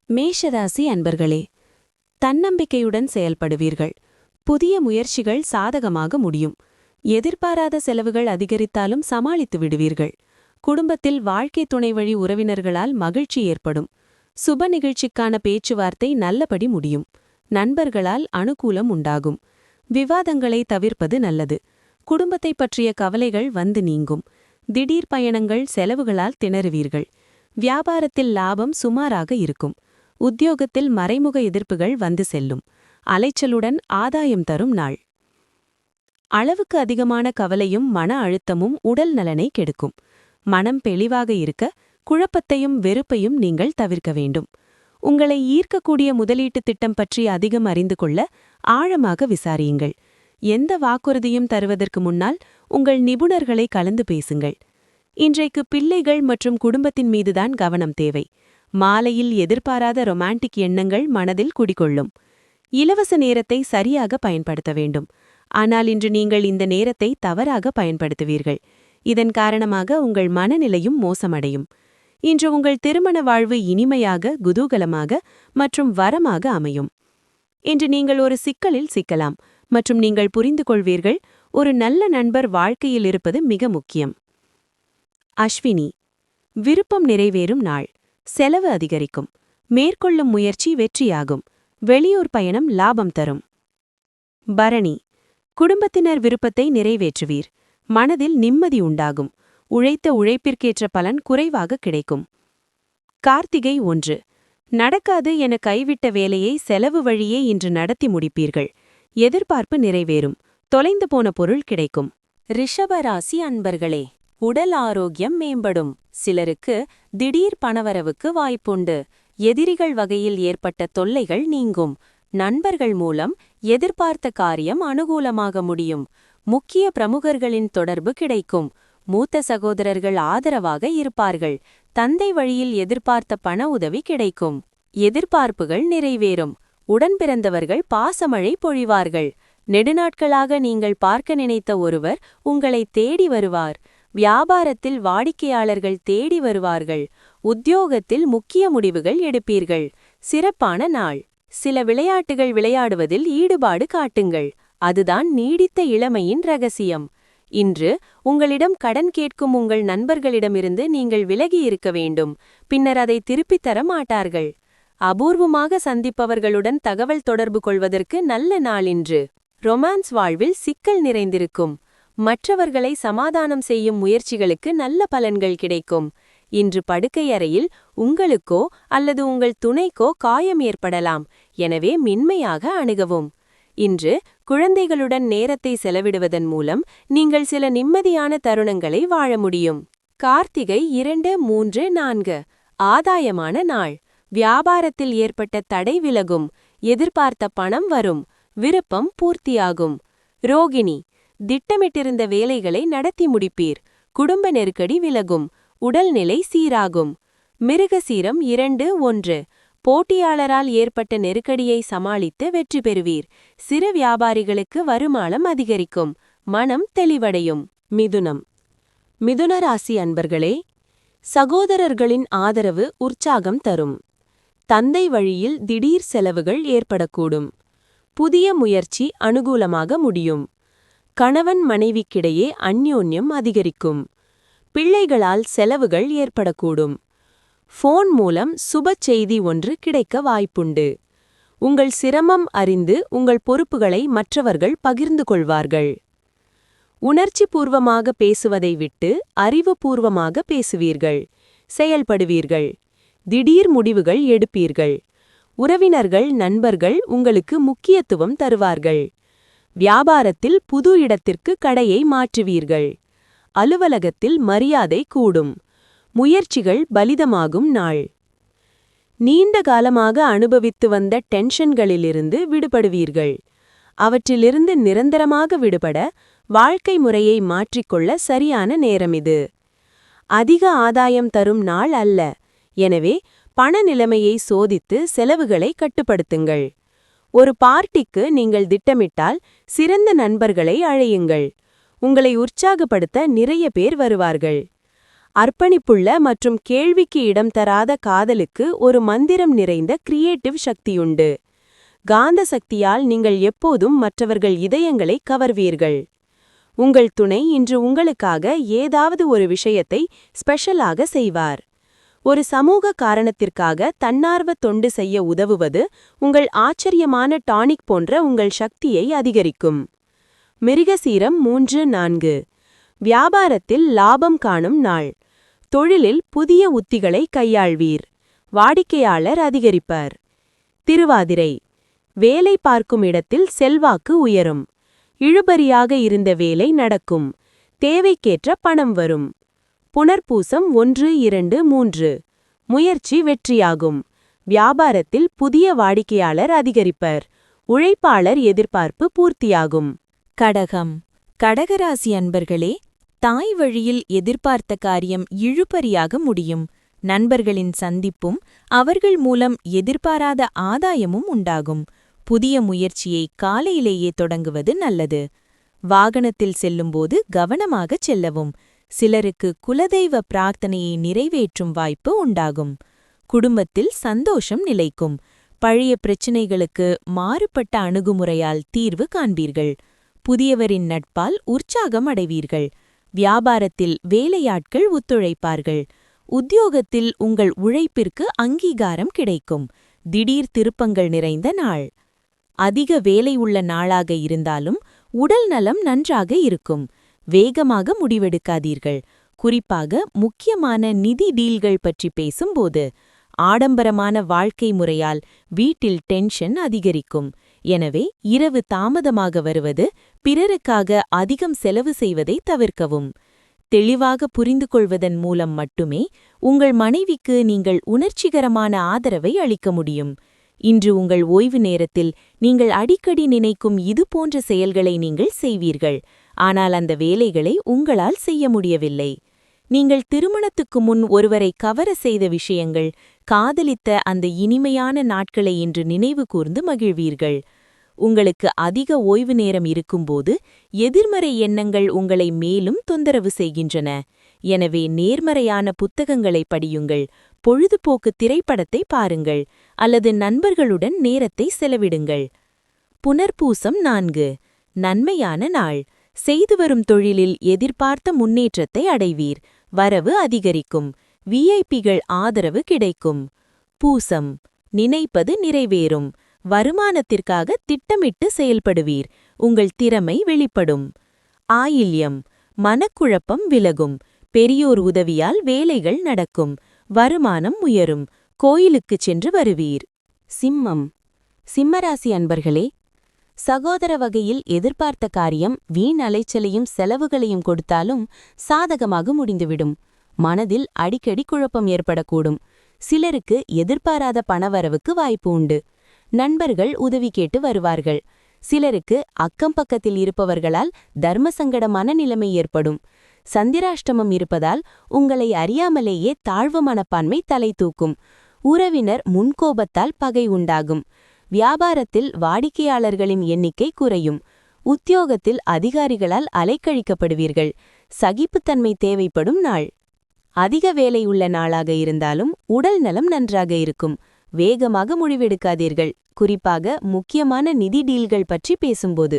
மேஷராசி அன்பர்களே, தன்னம்பிக்கையுடன் செயல்படுவீர்கள். புதிய முயற்சிகள் சாதகமாக முடியும். எதிர்பாராத செலவுகள் அதிகரித்தாலும் சமாளித்து விடுவீர்கள். குடும்பத்தில் வாழ்க்கை துணை வழி உறவினர்களால் மகிழ்ச்சி ஏற்படும். சுப நிகழ்ச்சிக்கான பேச்சுவார்த்தை நல்லபடி முடியும். நண்பர்களால் அனுகூலம் உண்டாகும். விவாதங்களை தவிர்ப்பது நல்லது. குடும்பத்தைப் பற்றிய கவலைகள் வந்து நீங்கும். திடீர் பயணங்கள் செலவுகளால் திணறுவீர்கள். வியாபாரத்தில் லாபம் சுமாராக இருக்கும். உத்தியோகத்தில் மறைமுக எதிர்ப்புகள் வந்து செல்லும். அலைச்சலுடன் ஆதாயம் தரும் நாள். அளவுக்கு அதிகமான கவலையும் மன அழுத்தமும் உடல் நலனை கெடுக்கும். மனம் தெளிவாக இருக்க குழப்பத்தையும் வெறுப்பையும் நீங்கள் தவிர்க்க வேண்டும். உங்களை ஈர்க்கக்கூடிய முதலீட்டு திட்டம் பற்றி அதிகம் அறிந்து கொள்ள ஆழமாக விசாரியுங்கள். எந்த வாக்குறுதியும் தருவதற்கு முன்னால் உங்கள் நிபுணர்களை கலந்து பேசுங்கள். இன்றைக்கு பிள்ளைகள் மற்றும் குடும்பத்தின் மீதுதான் கவனம் தேவை. மாலையில் எதிர்பாராத ரொமான்டிக் எண்ணங்கள் மனதில் குடிகொள்ளும். இலவச நேரத்தை சரியாக பயன்படுத்த வேண்டும். ஆனால் இன்று நீங்கள் இந்த நேரத்தை தவறாக பயன்படுத்துவீர்கள். இதன் காரணமாக உங்கள் மனநிலையும் மோசமடையும். இன்று உங்கள் திருமண வாழ்வு இனிமையாக, குதூகலமாக மற்றும் வரமாக அமையும். இன்று நீங்கள் ஒரு சிக்கலில் சிக்கலாம் மற்றும் நீங்கள் புரிந்து கொள்வீர்கள். ஒரு நல்ல நண்பர் வாழ்க்கையில் இருப்பது மிக முக்கியம். அஸ்வினி, விருப்பம் நிறைவேறும் நாள். செலவு அதிகரிக்கும். மேற்கொள்ளும் முயற்சி வெற்றியாகும். வெளியூர் பயணம் லாபம் தரும். பரணி, குடும்பத்தினர் விருப்பத்தை நிறைவேற்றுவீர். மனதில் நிம்மதி உண்டாகும். உழைத்த உழைப்பிற்கேற்ற பலன் குறைவாக கிடைக்கும். கார்த்திகை 1, நடக்காது என கைவிட்ட வேலையை செலவு வழியே இன்று நடத்தி முடிப்பீர்கள். எதிர்பார்ப்பு நிறைவேறும். தொலைந்து போன பொருள் கிடைக்கும். ரிஷபராசி அன்பர்களே, உடல் ஆரோக்கியம் மேம்படும். சிலருக்கு திடீர் பணவரவுக்கு வாய்ப்புண்டு. எதிரிகள் வகையில் ஏற்பட்ட தொல்லைகள் நீங்கும். நண்பர்கள் மூலம் எதிர்பார்த்த காரியம் அனுகூலமாக முடியும். முக்கிய பிரமுகர்களின் தொடர்பு கிடைக்கும். மூத்த சகோதரர்கள் ஆதரவாக இருப்பார்கள். தந்தை வழியில் எதிர்பார்த்த பண உதவி கிடைக்கும். எதிர்பார்ப்புகள் நிறைவேறும். உடன்பிறந்தவர்கள் பாசமழை பொழிவார்கள். நெடுநாட்களாக நீங்கள் பார்க்க நினைத்த ஒருவர் உங்களை தேடி வருவார். வியாபாரத்தில் வாடிக்கையாளர்கள் தேடி வருவார்கள். உத்தியோகத்தில் முக்கிய முடிவுகள் எடுப்பீர்கள். சிறப்பான நாள். சில விளையாட்டுகள் விளையாடுவதில் ஈடுபாடு காட்டுங்கள். அதுதான் நீடித்த இளமையின் ரகசியம். இன்று உங்களிடம் கடன் கேட்கும் உங்கள் நண்பர்களிடமிருந்து நீங்கள் விலகி இருக்க வேண்டும். பின்னர் அதை திருப்பித் தர மாட்டார்கள். அபூர்வமாக சந்திப்பவர்களுடன் தகவல் தொடர்பு கொள்வதற்கு நல்ல நாள் இன்று. ரொமான்ஸ் வாழ்வில் சிக்கல் நிறைந்திருக்கும். மற்றவர்களை சமாதானம் செய்யும் முயற்சிகளுக்கு நல்ல பலன்கள் கிடைக்கும். இன்று படுக்கையறையில் உங்களுக்கோ அல்லது உங்கள் துணைக்கோ காயம் ஏற்படலாம். எனவே மென்மையாக அணுகவும். இன்று குழந்தைகளுடன் நேரத்தை செலவிடுவதன் மூலம் நீங்கள் சில நிம்மதியான தருணங்களை வாழ முடியும். கார்த்திகை 2, 3, 4, ஆதாயமான நாள். வியாபாரத்தில் ஏற்பட்ட தடை விலகும். எதிர்பார்த்த பணம் வரும். விருப்பம் பூர்த்தியாகும். ரோகிணி, திட்டமிட்டிருந்த வேலைகளை நடத்தி முடிப்பீர். குடும்ப நெருக்கடி விலகும். உடல்நிலை சீராகும். மிருகசீரம் 2, 1, போட்டியாளரால் ஏற்பட்ட நெருக்கடியை சமாளித்து வெற்றி பெறுவீர். சிறு வியாபாரிகளுக்கு வருமானம் அதிகரிக்கும். மனம் தெளிவடையும். மிதுனம், மிதுனராசி அன்பர்களே, சகோதரர்களின் ஆதரவு உற்சாகம் தரும். தந்தை வழியில் திடீர் செலவுகள் ஏற்படக்கூடும். புதிய முயற்சி அனுகூலமாக முடியும். கணவன் மனைவிக்கிடையே அந்யோன்யம் அதிகரிக்கும். பிள்ளைகளால் செலவுகள் ஏற்படக்கூடும். ஃபோன் மூலம் சுப செய்தி ஒன்று கிடைக்க வாய்ப்புண்டு. உங்கள் சிரமம் அறிந்து உங்கள் பொறுப்புகளை மற்றவர்கள் பகிர்ந்து கொள்வார்கள். உணர்ச்சிபூர்வமாக பேசுவதை விட்டு அறிவுபூர்வமாக பேசுவீர்கள். செயல்படுவீர்கள். திடீர் முடிவுகள் எடுப்பீர்கள். உறவினர்கள் நண்பர்கள் உங்களுக்கு முக்கியத்துவம் தருவார்கள். வியாபாரத்தில் புது இடத்திற்கு கடையை மாற்றுவீர்கள். அலுவலகத்தில் மரியாதை கூடும். முயற்சிகள் பலிதமாகும் நாள். நீண்ட காலமாக அனுபவித்து வந்த டென்ஷன்களிலிருந்து விடுபடுவீர்கள். அவற்றிலிருந்து நிரந்தரமாக விடுபட வாழ்க்கை முறையை மாற்றிக்கொள்ள சரியான நேரம் இது. அதிக ஆதாயம் தரும் நாள் அல்ல. எனவே பண நிலைமையை சோதித்து செலவுகளை கட்டுப்படுத்துங்கள். ஒரு பார்ட்டிக்கு நீங்கள் திட்டமிட்டால் சிறந்த நண்பர்களை அழையுங்கள். உங்களை உற்சாகப்படுத்த நிறைய பேர் வருவார்கள். அர்ப்பணிப்புள்ள மற்றும் கேள்விக்கு இடம் தராத காதலுக்கு ஒரு மந்திரம் நிறைந்த கிரியேட்டிவ் சக்தியுண்டு. காந்த சக்தியால் நீங்கள் எப்போதும் மற்றவர்கள் இதயங்களை கவர்வீர்கள். உங்கள் துணை இன்று உங்களுக்காக ஏதாவது ஒரு விஷயத்தை ஸ்பெஷலாக செய்வார். ஒரு சமூக காரணத்திற்காக தன்னார்வ தொண்டு செய்ய உதவுவது உங்கள் ஆச்சரியமான டானிக் போன்ற உங்கள் சக்தியை அதிகரிக்கும். மிருகசீரம் 3-4. வியாபாரத்தில் லாபம் காணும் நாள். தொழிலில் புதிய உத்திகளை கையாள்வீர். வாடிக்கையாளர் அதிகரிப்பார். திருவாதிரை. வேலை பார்க்கும் இடத்தில் செல்வாக்கு உயரும். இழுபறியாக இருந்த வேலை நடக்கும். தேவைக்கேற்ற பணம் வரும். புனர்பூசம் 1-2-3. முயற்சி வெற்றியாகும். வியாபாரத்தில் புதிய வாடிக்கையாளர் அதிகரிப்பர். உழைப்பாளர் எதிர்பார்ப்பு பூர்த்தியாகும். கடகம். கடகராசி அன்பர்களே, தாய் வழியில் எதிர்பார்த்த காரியம் இழுபறியாக முடியும். நண்பர்களின் சந்திப்பும் அவர்கள் மூலம் எதிர்பாராத ஆதாயமும் உண்டாகும். புதிய முயற்சியை காலையிலேயே தொடங்குவது நல்லது. வாகனத்தில் செல்லும்போது கவனமாகச் செல்லவும். சிலருக்கு குலதெய்வ பிரார்த்தனையை நிறைவேற்றும் வாய்ப்பு உண்டாகும். குடும்பத்தில் சந்தோஷம் நிலைக்கும். பழைய பிரச்சினைகளுக்கு மாறுபட்ட அணுகுமுறையால் தீர்வு காண்பீர்கள். புதியவரின் நட்பால் உற்சாகம் அடைவீர்கள். வியாபாரத்தில் வேலையாட்கள் ஒத்துழைப்பார்கள். உத்தியோகத்தில் உங்கள் உழைப்பிற்கு அங்கீகாரம் கிடைக்கும். திடீர் திருப்பங்கள் நிறைந்த நாள். அதிக வேலை உள்ள நாளாக இருந்தாலும் உடல் நலம் நன்றாக இருக்கும். வேகமாக முடிவெடுக்காதீர்கள். குறிப்பாக முக்கியமான நிதி டீல்கள் பற்றி பேசும்போது. ஆடம்பரமான வாழ்க்கை முறையால் வீட்டில் டென்ஷன் அதிகரிக்கும். எனவே இரவு தாமதமாக வருவது, பிறருக்காக அதிகம் செலவு செய்வதை தவிர்க்கவும். தெளிவாக புரிந்து கொள்வதன் மூலம் மட்டுமே உங்கள் மனைவிக்கு நீங்கள் உணர்ச்சிகரமான ஆதரவை அளிக்க முடியும். இன்று உங்கள் ஓய்வு நேரத்தில் நீங்கள் அடிக்கடி நினைக்கும் இதுபோன்ற செயல்களை நீங்கள் செய்வீர்கள். ஆனால் அந்த வேலைகளை உங்களால் செய்ய முடியவில்லை. நீங்கள் திருமணத்துக்கு முன் ஒருவரை கவர செய்த விஷயங்கள், காதலித்த அந்த இனிமையான நாட்களை இன்று நினைவு கூர்ந்து மகிழ்வீர்கள். உங்களுக்கு அதிக ஓய்வு நேரம் இருக்கும்போது எதிர்மறை எண்ணங்கள் உங்களை மேலும் தொந்தரவு செய்கின்றன. எனவே நேர்மறையான புத்தகங்களை படியுங்கள், பொழுதுபோக்கு திரைப்படத்தை பாருங்கள், அல்லது நண்பர்களுடன் நேரத்தை செலவிடுங்கள். புனர்பூசம் 4. நன்மையான நாள். செய்து வரும் தொழிலில் எதிர்பார்த்த முன்னேற்றத்தை அடைவீர். வரவு அதிகரிக்கும். விஐபிகள் ஆதரவு கிடைக்கும். பூசம். நினைப்பது நிறைவேறும். வருமானத்திற்காக திட்டமிட்டு செயல்படுவீர். உங்கள் திறமை வெளிப்படும். ஆயில்யம். மனக்குழப்பம் விலகும். பெரியோர் உதவியால் வேலைகள் நடக்கும். வருமானம் உயரும். கோயிலுக்குச் சென்று வருவீர். சிம்மம். சிம்மராசி அன்பர்களே, சகோதர வகையில் எதிர்பார்த்த காரியம் வீண் அலைச்சலையும் செலவுகளையும் கொடுத்தாலும் சாதகமாக முடிந்துவிடும். மனதில் அடிக்கடி குழப்பம் ஏற்படக்கூடும். சிலருக்கு எதிர்பாராத பணவரவுக்கு வாய்ப்பு உண்டு. நண்பர்கள் உதவி கேட்டு வருவார்கள். சிலருக்கு அக்கம் பக்கத்தில் இருப்பவர்களால் தர்மசங்கடமான நிலைமை ஏற்படும். சந்திராஷ்டமம் இருப்பதால் உங்களை அறியாமலேயே தாழ்வு மனப்பான்மை தலை தூக்கும். உறவினர் முன்கோபத்தால் பகை உண்டாகும். வியாபாரத்தில் வாடிக்கையாளர்களின் எண்ணிக்கை குறையும். உத்தியோகத்தில் அதிகாரிகளால் அலைக்கழிக்கப்படுவீர்கள். சகிப்புத்தன்மை தேவைப்படும் நாள். அதிக வேலை உள்ள நாளாக இருந்தாலும் உடல் நலம் நன்றாக இருக்கும். வேகமாக முடிவெடுக்காதீர்கள், குறிப்பாக முக்கியமான நிதி டீல்கள் பற்றி பேசும்போது.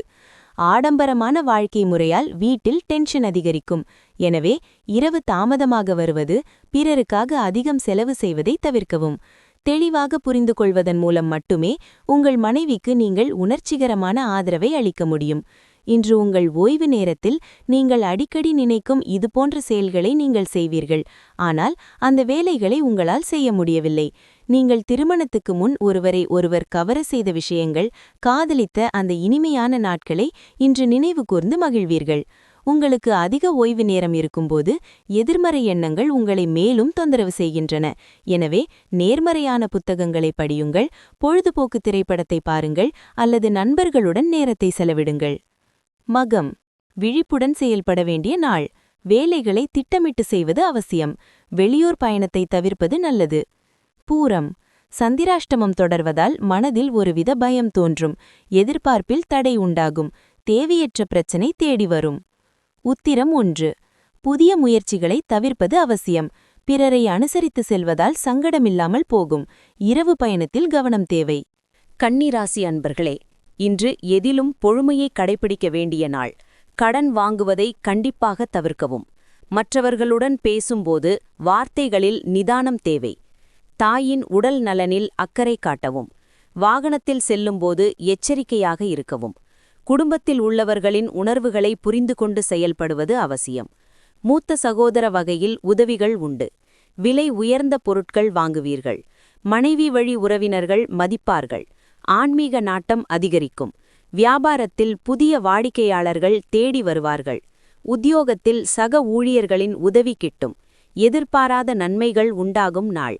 ஆடம்பரமான வாழ்க்கை முறையால் வீட்டில் டென்ஷன் அதிகரிக்கும். எனவே இரவு தாமதமாக வருவது, பிறருக்காக அதிகம் செலவு செய்வதை தவிர்க்கவும். தெளிவாக புரிந்து கொள்வதன் மூலம் மட்டுமே உங்கள் மனைவிக்கு நீங்கள் உணர்ச்சிகரமான ஆதரவை அளிக்க முடியும். இன்று உங்கள் ஓய்வு நேரத்தில் நீங்கள் அடிக்கடி நினைக்கும் இதுபோன்ற செயல்களை நீங்கள் செய்வீர்கள். ஆனால் அந்த வேலைகளை உங்களால் செய்ய முடியவில்லை. நீங்கள் திருமணத்துக்கு முன் ஒருவரை ஒருவர் கவர செய்த விஷயங்கள், காதலித்த அந்த இனிமையான நாட்களை இன்று நினைவு கூர்ந்து மகிழ்வீர்கள். உங்களுக்கு அதிக ஓய்வு நேரம் இருக்கும்போது எதிர்மறை எண்ணங்கள் உங்களை மேலும் தொந்தரவு செய்கின்றன. எனவே நேர்மறையான புத்தகங்களை படியுங்கள், பொழுதுபோக்கு திரைப்படத்தை பாருங்கள், அல்லது நண்பர்களுடன் நேரத்தை செலவிடுங்கள். மகம். விழிப்புடன் செயல்பட வேண்டிய நாள். வேலைகளை திட்டமிட்டு செய்வது அவசியம். வெளியூர் பயணத்தை தவிர்ப்பது நல்லது. பூரம். சந்திராஷ்டமம் தொடர்வதால் மனதில் ஒருவித பயம் தோன்றும். எதிர்பார்ப்பில் தடை உண்டாகும். தேவையற்ற பிரச்சனை தேடி வரும். உத்திரம் 1. புதிய முயற்சிகளை தவிர்ப்பது அவசியம். பிறரை அனுசரித்து செல்வதால் சங்கடமில்லாமல் போகும். இரவு பயணத்தில் கவனம் தேவை. கன்னிராசி அன்பர்களே, இன்று எதிலும் பொறுமையை கடைபிடிக்க வேண்டிய நாள். கடன் வாங்குவதை கண்டிப்பாக தவிர்க்கவும். மற்றவர்களுடன் பேசும்போது வார்த்தைகளில் நிதானம் தேவை. தாயின் உடல் நலனில் அக்கறை காட்டவும். வாகனத்தில் செல்லும்போது எச்சரிக்கையாக இருக்கவும். குடும்பத்தில் உள்ளவர்களின் உணர்வுகளை புரிந்து கொண்டு செயல்படுவது அவசியம். மூத்த சகோதர வகையில் உதவிகள் உண்டு. விலை உயர்ந்த பொருட்கள் வாங்குவீர்கள். மனைவி வழி உறவினர்கள் மதிப்பார்கள். ஆன்மீக நாட்டம் அதிகரிக்கும். வியாபாரத்தில் புதிய வாடிக்கையாளர்கள் தேடி வருவார்கள். உத்தியோகத்தில் சக ஊழியர்களின் உதவி கிட்டும். எதிர்பாராத நன்மைகள் உண்டாகும் நாள்.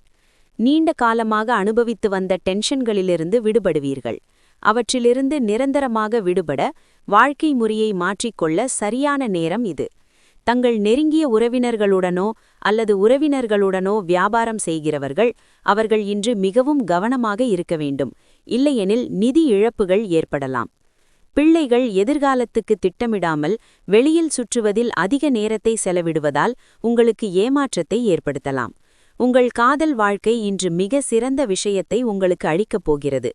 நீண்ட காலமாக அனுபவித்து வந்த டென்ஷன்களிலிருந்து விடுபடுவீர்கள். அவற்றிலிருந்து நிரந்தரமாக விடுபட வாழ்க்கை முறையை மாற்றிக்கொள்ள சரியான நேரம் இது. தங்கள் நெருங்கிய உறவினர்களுடனோ அல்லது உறவினர்களுடனோ வியாபாரம் செய்கிறவர்கள் அவர்கள் இன்று மிகவும் கவனமாக இருக்க வேண்டும். இல்லையெனில் நிதி இழப்புகள் ஏற்படலாம். பிள்ளைகள் எதிர்காலத்துக்கு திட்டமிடாமல் வெளியில் சுற்றுவதில் அதிக நேரத்தை செலவிடுவதால் உங்களுக்கு ஏமாற்றத்தை ஏற்படுத்தலாம். உங்கள் காதல் வாழ்க்கை இன்று மிக சிறந்த விஷயத்தை உங்களுக்கு அளிக்கப் போகிறது.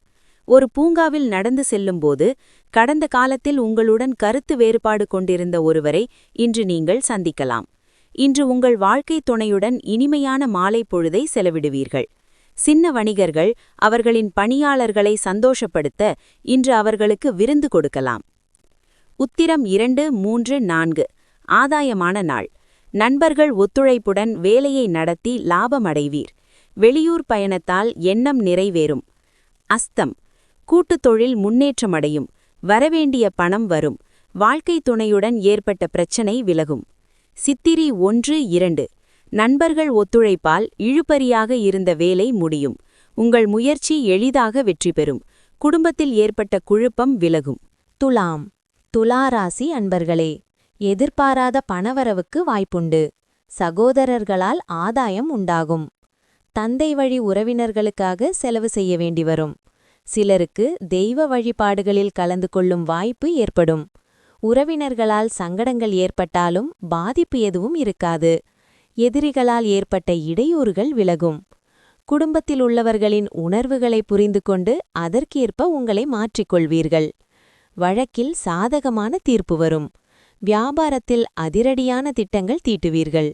ஒரு பூங்காவில் நடந்து செல்லும்போது கடந்த காலத்தில் உங்களுடன் கருத்து வேறுபாடு கொண்டிருந்த ஒருவரை இன்று நீங்கள் சந்திக்கலாம். இன்று உங்கள் வாழ்க்கை துணையுடன் இனிமையான மாலை பொழுதை செலவிடுவீர்கள். சின்ன வணிகர்கள் அவர்களின் பணியாளர்களை சந்தோஷப்படுத்த இன்று அவர்களுக்கு விருந்து கொடுக்கலாம். உத்திரம் 2, 3, 4 ஆதாயமான நாள். நண்பர்கள் ஒத்துழைப்புடன் வேலையை நடத்தி லாபமடைவீர். வெளியூர் பயணத்தால் எண்ணம் நிறைவேறும். அஸ்தம் கூட்டுத் தொழில் முன்னேற்றமடையும். வரவேண்டிய பணம் வரும். வாழ்க்கை துணையுடன் ஏற்பட்ட பிரச்சனை விலகும். சித்திரை 1, 2 நண்பர்கள் ஒத்துழைப்பால் இழுபறியாக இருந்த வேலை முடியும். உங்கள் முயற்சி எளிதாக வெற்றி பெறும். குடும்பத்தில் ஏற்பட்ட குழப்பம் விலகும். துலாம் துலாராசி அன்பர்களே, எதிர்பாராத பணவரவுக்கு வாய்ப்புண்டு. சகோதரர்களால் ஆதாயம் உண்டாகும். தந்தை வழி உறவினர்களுக்காக செலவு செய்ய வேண்டி வரும். சிலருக்கு தெய்வ வழிபாடுகளில் கலந்து கொள்ளும் வாய்ப்பு ஏற்படும். உறவினர்களால் சங்கடங்கள் ஏற்பட்டாலும் பாதிப்பு எதுவும் இருக்காது. எதிரிகளால் ஏற்பட்ட இடையூறுகள் விலகும். குடும்பத்தில் உள்ளவர்களின் உணர்வுகளை புரிந்து கொண்டு அதற்கேற்ப உங்களை மாற்றிக்கொள்வீர்கள். வழக்கில் சாதகமான தீர்ப்பு வரும். வியாபாரத்தில் அதிரடியான திட்டங்கள் தீட்டுவீர்கள்.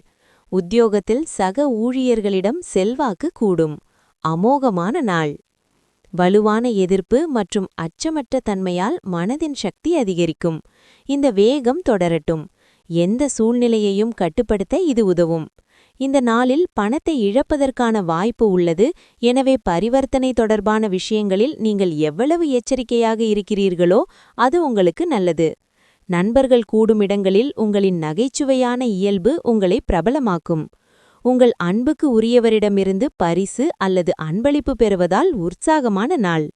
உத்தியோகத்தில் சக ஊழியர்களிடம் செல்வாக்கு கூடும். அமோகமான நாள். வலுவான எதிர்ப்பு மற்றும் அச்சமற்ற தன்மையால் மனதின் சக்தி அதிகரிக்கும். இந்த வேகம் தொடரட்டும். எந்த சூழ்நிலையையும் கட்டுப்படுத்த இது உதவும். இந்த நாளில் பணத்தை இழப்பதற்கான வாய்ப்பு உள்ளது. எனவே பரிவர்த்தனை தொடர்பான விஷயங்களில் நீங்கள் எவ்வளவு எச்சரிக்கையாக இருக்கிறீர்களோ அது உங்களுக்கு நல்லது. நண்பர்கள் கூடும் இடங்களில் உங்களின் நகைச்சுவையான இயல்பு உங்களை பிரபலமாக்கும். உங்கள் அன்புக்கு உரியவரிடமிருந்து பரிசு அல்லது அன்பளிப்பு பெறுவதால் உற்சாகமான நாள்.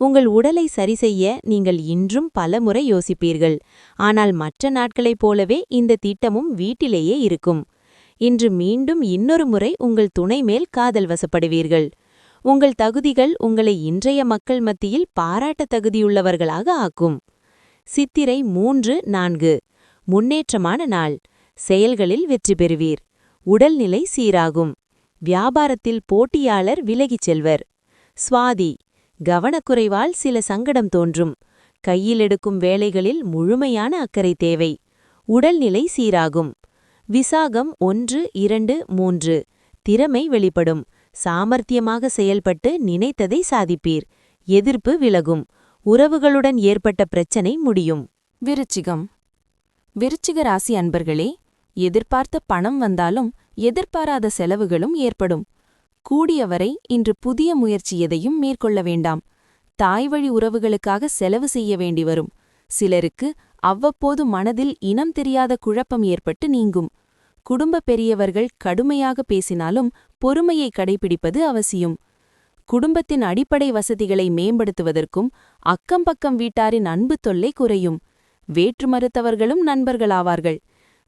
உங்கள் உடலை சரிசெய்ய நீங்கள் இன்றும் பலமுறை யோசிப்பீர்கள். ஆனால் மற்ற நாட்களைப் போலவே இந்த திட்டமும் வீட்டிலேயே இருக்கும். இன்று மீண்டும் இன்னொரு முறை உங்கள் துணை மேல் காதல் வசப்படுவீர்கள். உங்கள் தகுதிகள் உங்களை இன்றைய மக்கள் மத்தியில் பாராட்ட தகுதியுள்ளவர்களாக ஆக்கும். சித்திரை 3, 4 முன்னேற்றமான நாள். செயல்களில் வெற்றி பெறுவீர். உடல்நிலை சீராகும். வியாபாரத்தில் போட்டியாளர் விலகிச் செல்வர். சுவாதி கவனக்குறைவால் சில சங்கடம் தோன்றும். கையில் எடுக்கும் வேலைகளில் முழுமையான அக்கறை தேவை. உடல்நிலை சீராகும். விசாகம் 1, 2, 3 திறமை வெளிப்படும். சாமர்த்தியமாக செயல்பட்டு நினைத்ததை சாதிப்பீர். எதிர்ப்பு விலகும். உறவுகளுடன் ஏற்பட்ட பிரச்சனை முடியும். விருச்சிகம் விருச்சிக ராசி அன்பர்களே, எதிர்பார்த்த பணம் வந்தாலும் எதிர்பாராத செலவுகளும் ஏற்படும். கூடியவரை இன்று புதிய முயற்சி எதையும் மேற்கொள்ள வேண்டாம். தாய்வழி உறவுகளுக்காக செலவு செய்ய வேண்டி வரும். சிலருக்கு அவ்வப்போது மனதில் இனம் தெரியாத குழப்பம் ஏற்பட்டு நீங்கும். குடும்ப பெரியவர்கள் கடுமையாக பேசினாலும் பொறுமையை கடைபிடிப்பது அவசியம். குடும்பத்தின் அடிப்படை வசதிகளை மேம்படுத்துவதற்கும் அக்கம்பக்கம் வீட்டாரின் அன்பு தொல்லை குறையும். வேற்று மறுத்தவர்களும் நண்பர்களாவார்கள்.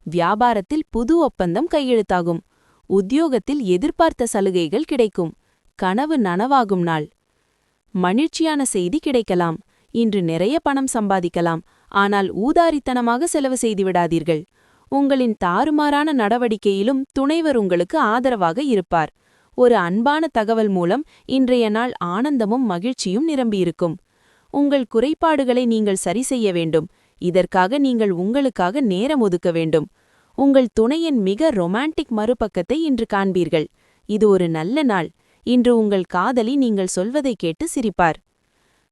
வியாபாரத்தில் புது ஒப்பந்தம் கையெழுத்தாகும். உத்தியோகத்தில் எதிர்பார்த்த சலுகைகள் கிடைக்கும். கனவு நனவாகும் நாள். மகிழ்ச்சியான செய்தி கிடைக்கலாம். இன்று நிறைய பணம் சம்பாதிக்கலாம். ஆனால் ஊதாரித்தனமாக செலவு செய்துவிடாதீர்கள். உங்களின் தாறுமாறான நடவடிக்கையிலும் துணைவர் உங்களுக்கு ஆதரவாக இருப்பார். ஒரு அன்பான தகவல் மூலம் இன்றைய நாள் ஆனந்தமும் மகிழ்ச்சியும் நிரம்பியிருக்கும். உங்கள் குறைபாடுகளை நீங்கள் சரி செய்ய வேண்டும். இதற்காக நீங்கள் உங்களுக்காக நேரம் ஒதுக்க வேண்டும். உங்கள் துணையின் மிக ரொமான்டிக் மறுபக்கத்தை இன்று காண்பீர்கள். இது ஒரு நல்ல நாள். இன்று உங்கள் காதலி நீங்கள் சொல்வதை கேட்டு சிரிப்பார்.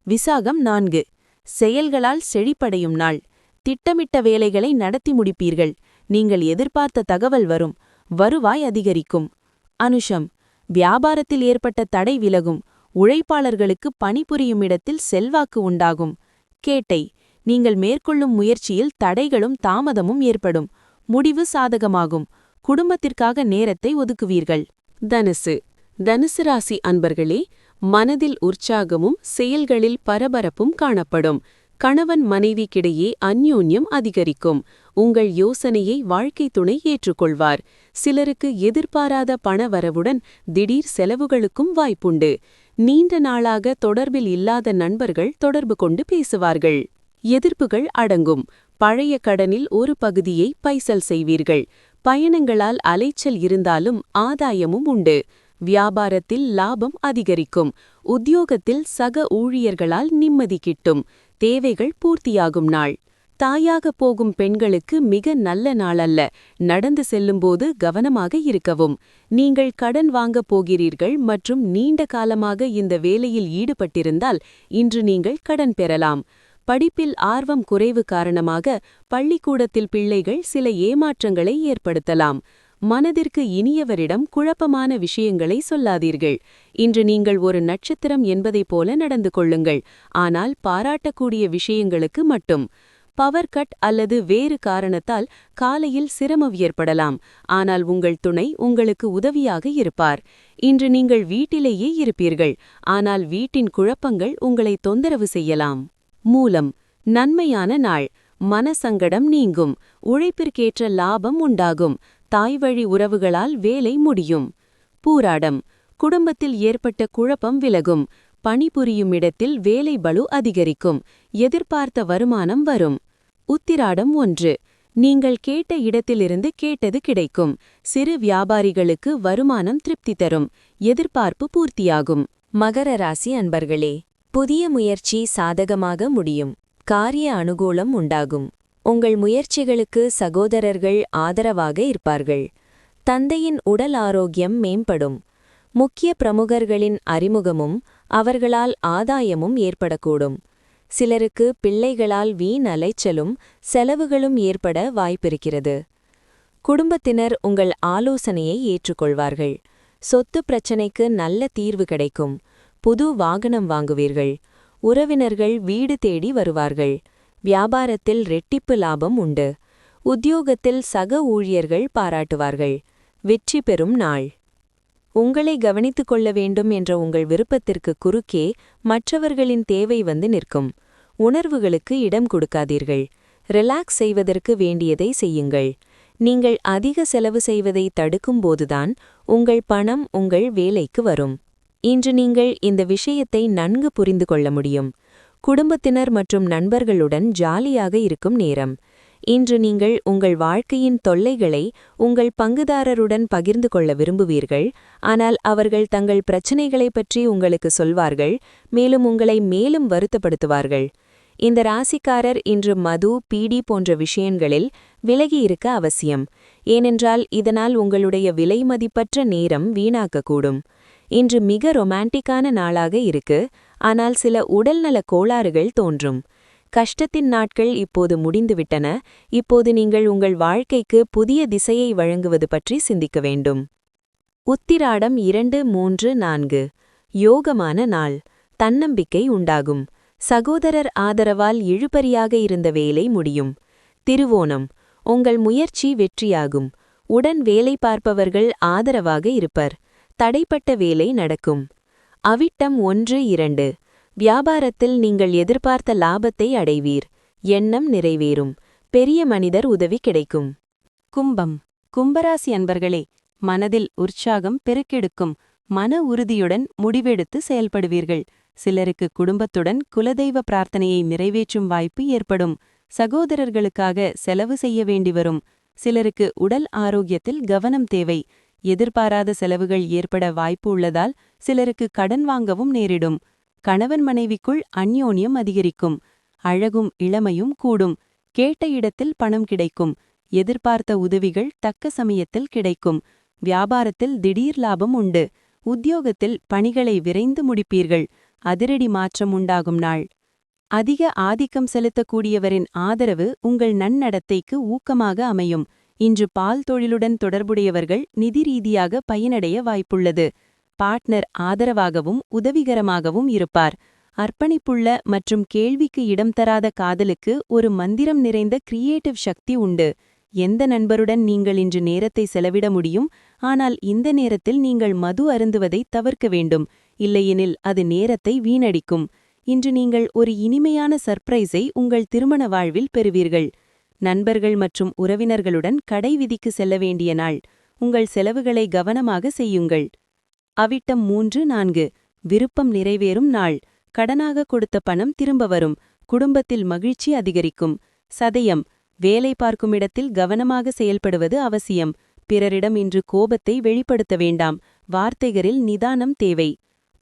விசாகம் 4. செயல்களால் செழிப்படையும் நாள். திட்டமிட்ட வேலைகளை நடத்தி முடிப்பீர்கள். நீங்கள் எதிர்பார்த்த தகவல் வரும். வருவாய் அதிகரிக்கும். அனுஷம். வியாபாரத்தில் ஏற்பட்ட தடை விலகும். உழைப்பாளர்களுக்கு பணிபுரியும் இடத்தில் செல்வாக்கு உண்டாகும். கேட்டை. நீங்கள் மேற்கொள்ளும் முயற்சியில் தடைகளும் தாமதமும் ஏற்படும். முடிவு சாதகமாகும். குடும்பத்திற்காக நேரத்தை ஒதுக்குவீர்கள். தனுசு. தனுசு ராசி அன்பர்களே, மனதில் உற்சாகமும் செயல்களில் பரபரப்பும் காணப்படும். கணவன் மனைவிக்கிடையே அந்யோன்யம் அதிகரிக்கும். உங்கள் யோசனையை வாழ்க்கை துணை ஏற்றுக்கொள்வார். சிலருக்கு எதிர்பாராத பணவரவுடன் திடீர் செலவுகளுக்கும் வாய்ப்புண்டு. நீண்ட நாளாக தொடர்பில் இல்லாத நண்பர்கள் தொடர்பு கொண்டு பேசுவார்கள். எதிர்ப்புகள் அடங்கும். பழைய கடனில் ஒரு பகுதியை பைசல் செய்வீர்கள். பயணங்களால் அலைச்சல் இருந்தாலும் ஆதாயமும் உண்டு. வியாபாரத்தில் லாபம் அதிகரிக்கும். உத்தியோகத்தில் சக ஊழியர்களால் நிம்மதி கிட்டும். தேவைகள் பூர்த்தியாகும் நாள். தாயாக போகும் பெண்களுக்கு மிக நல்ல நாளல்ல. நடந்து செல்லும்போது கவனமாக இருக்கவும். நீங்கள் கடன் வாங்கப் போகிறீர்கள் மற்றும் நீண்ட காலமாக இந்த வேலையில் ஈடுபட்டிருந்தால் இன்று நீங்கள் கடன் பெறலாம். படிப்பில் ஆர்வம் குறைவு காரணமாக பள்ளிக்கூடத்தில் பிள்ளைகள் சில ஏமாற்றங்களை ஏற்படுத்தலாம். மனதிற்கு இனியவரிடம் குழப்பமான விஷயங்களை சொல்லாதீர்கள். இன்று நீங்கள் ஒரு நட்சத்திரம் என்பதைப் போல நடந்து கொள்ளுங்கள். ஆனால் பாராட்டக்கூடிய விஷயங்களுக்கு மட்டும். பவர் கட் அல்லது வேறு காரணத்தால் காலையில் சிரமம் ஏற்படலாம். ஆனால் உங்கள் துணை உங்களுக்கு உதவியாக இருப்பார். இன்று நீங்கள் வீட்டிலேயே இருப்பீர்கள். ஆனால் வீட்டின் குழப்பங்கள் உங்களை தொந்தரவு செய்யலாம். மூலம். நன்மையான நாள். மனசங்கடம் நீங்கும். உழைப்பிற்கேற்ற லாபம் உண்டாகும். தாய்வழி உறவுகளால் வேலை முடியும். பூராடம். குடும்பத்தில் ஏற்பட்ட குழப்பம் விலகும். பணிபுரியும் இடத்தில் வேலை பளு அதிகரிக்கும். எதிர்பார்த்த வருமானம் வரும். உத்திராடம் 1. நீங்கள் கேட்ட இடத்திலிருந்து கேட்டது கிடைக்கும். சிறு வியாபாரிகளுக்கு வருமானம் திருப்தி தரும். எதிர்பார்ப்பு பூர்த்தியாகும். மகர ராசி அன்பர்களே, புதிய முயற்சி சாதகமாக முடியும். காரிய அனுகூலம் உண்டாகும். உங்கள் முயற்சிகளுக்கு சகோதரர்கள் ஆதரவாக இருப்பார்கள். தந்தையின் உடல் ஆரோக்கியம் மேம்படும். முக்கிய பிரமுகர்களின் அறிமுகமும் அவர்களால் ஆதாயமும் ஏற்படக்கூடும். சிலருக்கு பிள்ளைகளால் வீண் அலைச்சலும் செலவுகளும் ஏற்பட வாய்ப்பிருக்கிறது. குடும்பத்தினர் உங்கள் ஆலோசனையை ஏற்றுக்கொள்வார்கள். சொத்து பிரச்சினைக்கு நல்ல தீர்வு கிடைக்கும். புது வாகனம் வாங்குவீர்கள். உறவினர்கள் வீடு தேடி வருவார்கள். வியாபாரத்தில் ரெட்டிப்பு லாபம் உண்டு. உத்தியோகத்தில் சக ஊழியர்கள் பாராட்டுவார்கள். வெற்றி பெறும் நாள். உங்களை கவனித்துக் கொள்ள வேண்டும் என்ற உங்கள் விருப்பத்திற்கு குறுக்கே மற்றவர்களின் தேவை வந்து நிற்கும். உணர்வுகளுக்கு இடம் கொடுக்காதீர்கள். ரிலாக்ஸ் செய்வதற்கு வேண்டியதை செய்யுங்கள். நீங்கள் அதிக செலவு செய்வதை தடுக்கும்போதுதான் உங்கள் பணம் உங்கள் வேலைக்கு வரும். இன்று நீங்கள் இந்த விஷயத்தை நன்கு புரிந்து கொள்ள முடியும். குடும்பத்தினர் மற்றும் நண்பர்களுடன் ஜாலியாக இருக்கும் நேரம். இன்று நீங்கள் உங்கள் வாழ்க்கையின் தொல்லைகளை உங்கள் பங்குதாரருடன் பகிர்ந்து கொள்ள விரும்புவீர்கள். ஆனால் அவர்கள் தங்கள் பிரச்சினைகளைப் பற்றி உங்களுக்கு சொல்வார்கள், மேலும் உங்களை மேலும் வருத்தப்படுத்துவார்கள். இந்த ராசிக்காரர் இன்று மது, பீடி போன்ற விஷயங்களில் விலகியிருக்க அவசியம். ஏனென்றால் இதனால் உங்களுடைய விலைமதிப்பற்ற நேரம் வீணாக்கக்கூடும். இன்று மிக ரொமான்டிக்கான நாளாக இருக்கு. ஆனால் சில உடல்நல கோளாறுகள் தோன்றும். கஷ்டத்தின் நாட்கள் இப்போது முடிந்துவிட்டன. இப்போது நீங்கள் உங்கள் வாழ்க்கைக்கு புதிய திசையை வழங்குவது பற்றி சிந்திக்க வேண்டும். உத்திராடம் 2, 3, 4. யோகமான நாள். தன்னம்பிக்கை உண்டாகும். சகோதரர் ஆதரவால் இழுபறியாக இருந்த வேலை முடியும். திருவோணம். உங்கள் முயற்சி வெற்றியாகும். உடன் வேலை பார்ப்பவர்கள் ஆதரவாக இருப்பர். தடைப்பட்ட வேலை நடக்கும். அவிட்டம் 1, 2. வியாபாரத்தில் நீங்கள் எதிர்பார்த்த லாபத்தை அடைவீர். எண்ணம் நிறைவேறும். பெரிய மனிதர் உதவி கிடைக்கும். கும்பம். கும்பராசி அன்பர்களே, மனதில் உற்சாகம் பெருக்கெடுக்கும். மன உறுதியுடன் முடிவெடுத்து செயல்படுவீர்கள். சிலருக்கு குடும்பத்துடன் குலதெய்வ பிரார்த்தனையை நிறைவேற்றும் வாய்ப்பு ஏற்படும். சகோதரர்களுக்காக செலவு செய்ய வேண்டி வரும். சிலருக்கு உடல் ஆரோக்கியத்தில் கவனம் தேவை. எதிர்பாராத செலவுகள் ஏற்பட வாய்ப்பு உள்ளதால் சிலருக்கு கடன் வாங்கவும் நேரிடும். கணவன் மனைவிக்குள் அந்யோன்யம் அதிகரிக்கும். அழகும் இளமையும் கூடும். கேட்ட இடத்தில் பணம் கிடைக்கும். எதிர்பார்த்த உதவிகள் தக்க சமயத்தில் கிடைக்கும். வியாபாரத்தில் திடீர் லாபம் உண்டு. உத்தியோகத்தில் பணிகளை விரைந்து முடிப்பீர்கள். அதிரடி மாற்றம் உண்டாகும் நாள். அதிக ஆதிக்கம் செலுத்தக்கூடியவரின் ஆதரவு உங்கள் நன்னடத்தைக்கு ஊக்கமாக அமையும். இன்று பால் தொழிலுடன் தொடர்புடையவர்கள் நிதி ரீதியாக பயனடைய வாய்ப்புள்ளது. பார்ட்னர் ஆதரவாகவும் உதவிகரமாகவும் இருப்பார். அர்ப்பணிப்புள்ள மற்றும் கேள்விக்கு இடம் தராத காதலுக்கு ஒரு மந்திரம் நிறைந்த கிரியேட்டிவ் சக்தி உண்டு. எந்த நண்பருடன் நீங்கள் இன்று நேரத்தை செலவிட முடியும், ஆனால் இந்த நேரத்தில் நீங்கள் மது அருந்துவதை தவிர்க்க வேண்டும், இல்லையெனில் அது நேரத்தை வீணடிக்கும். இன்று நீங்கள் ஒரு இனிமையான சர்ப்ரைஸை உங்கள் திருமண வாழ்வில் பெறுவீர்கள். நண்பர்கள் மற்றும் உறவினர்களுடன் கடை விதிக்கு செல்ல வேண்டிய நாள். உங்கள் செலவுகளை கவனமாக செய்யுங்கள். அவிட்டம் 3-4 விருப்பம் நிறைவேறும் நாள். கடனாக கொடுத்த பணம் திரும்ப வரும். குடும்பத்தில் மகிழ்ச்சி அதிகரிக்கும். சதயம் வேலை பார்க்குமிடத்தில் கவனமாக செயல்படுவது அவசியம். பிறரிடம் இன்று கோபத்தை வெளிப்படுத்த வேண்டாம். வார்த்தைகளில் நிதானம் தேவை.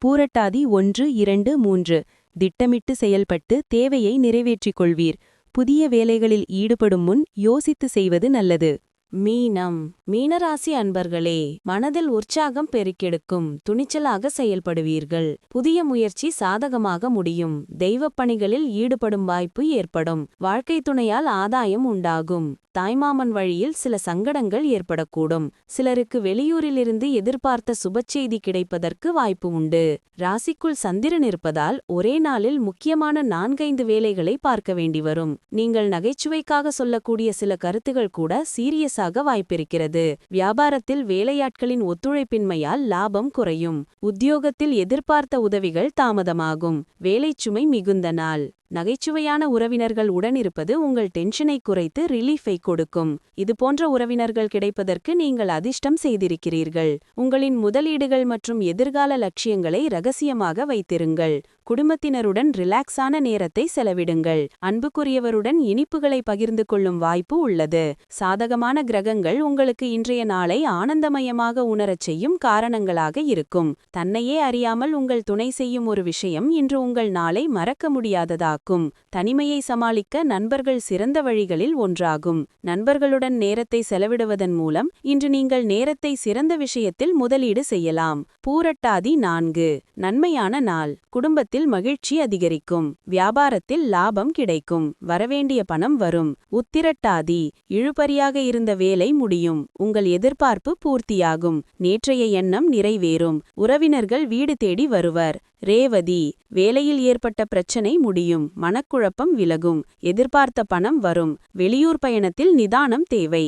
பூரட்டாதி 1-2-3 திட்டமிட்டு செயல்பட்டு தேவையை நிறைவேற்றிக் கொள்வீர். புதிய வேலைகளில் ஈடுபடும் முன் யோசித்து செய்வது நல்லது. மீனம் மீனராசி அன்பர்களே, மனதில் உற்சாகம் பெருக்கெடுக்கும். துணிச்சலாக செயல்படுவீர்கள். புதிய முயற்சி சாதகமாக முடியும். தெய்வப் பணிகளில் ஈடுபடும் வாய்ப்பு ஏற்படும். வாழ்க்கை துணையால் ஆதாயம் உண்டாகும். தாய்மாமன் வழியில் சில சங்கடங்கள் ஏற்படக்கூடும். சிலருக்கு வெளியூரிலிருந்து எதிர்பார்த்த சுபச்செய்தி கிடைப்பதற்கு வாய்ப்பு உண்டு. ராசிக்குள் சந்திரன் இருப்பதால் ஒரே நாளில் முக்கியமான 4-5 வேலைகளை பார்க்க வேண்டி வரும். நீங்கள் நகைச்சுவைக்காக சொல்லக்கூடிய சில கருத்துகள் கூட சீரியஸாக வாய்ப்பிருக்கிறது. வியாபாரத்தில் வேலையாட்களின் ஒத்துழைப்பின்மையால் லாபம் குறையும். உத்தியோகத்தில் எதிர்பார்த்த உதவிகள் தாமதமாகும். வேலைச்சுமை மிகுந்த நாள். நகைச்சுவையான உறவினர்கள் உடனிருப்பது உங்கள் டென்ஷனை குறைத்து ரிலீஃபை கொடுக்கும். இதுபோன்ற உறவினர்கள் கிடைப்பதற்கு நீங்கள் அதிர்ஷ்டம் செய்திருக்கிறீர்கள். உங்களின் முதலீடுகள் மற்றும் எதிர்கால லட்சியங்களை ரகசியமாக வைத்திருங்கள். குடும்பத்தினருடன் ரிலாக்ஸான நேரத்தை செலவிடுங்கள். அன்புக்குரியவருடன் இனிப்புகளை பகிர்ந்து கொள்ளும் வாய்ப்பு உள்ளது. சாதகமான கிரகங்கள் உங்களுக்கு இன்றைய நாளை ஆனந்தமயமாக உணரச் செய்யும் காரணங்களாக இருக்கும். தன்னையே அறியாமல் உங்கள் துணை செய்யும் ஒரு விஷயம் இன்று உங்கள் நாளை மறக்க முடியாததாகும். தனிமையை சமாளிக்க நண்பர்கள் சிறந்த வழிகளில் ஒன்றாகும். நண்பர்களுடன் நேரத்தை செலவிடுவதன் மூலம் இன்று நீங்கள் நேரத்தை சிறந்த விஷயத்தில் முதலீடு செய்யலாம். பூரட்டாதி 4 நன்மையான நாள். குடும்பத்தில் மகிழ்ச்சி அதிகரிக்கும். வியாபாரத்தில் லாபம் கிடைக்கும். வரவேண்டிய பணம் வரும். உத்திரட்டாதி இழுபறியாக இருந்த வேலை முடியும். உங்கள் எதிர்பார்ப்பு பூர்த்தியாகும். நேற்றைய எண்ணம் நிறைவேறும். உறவினர்கள் வீடு தேடி வருவர். ரேவதி வேலையில் ஏற்பட்ட பிரச்சனை முடியும். மனக்குழப்பம் விலகும். எதிர்பார்த்த பணம் வரும். வெளியூர் பயணத்தில் நிதானம் தேவை.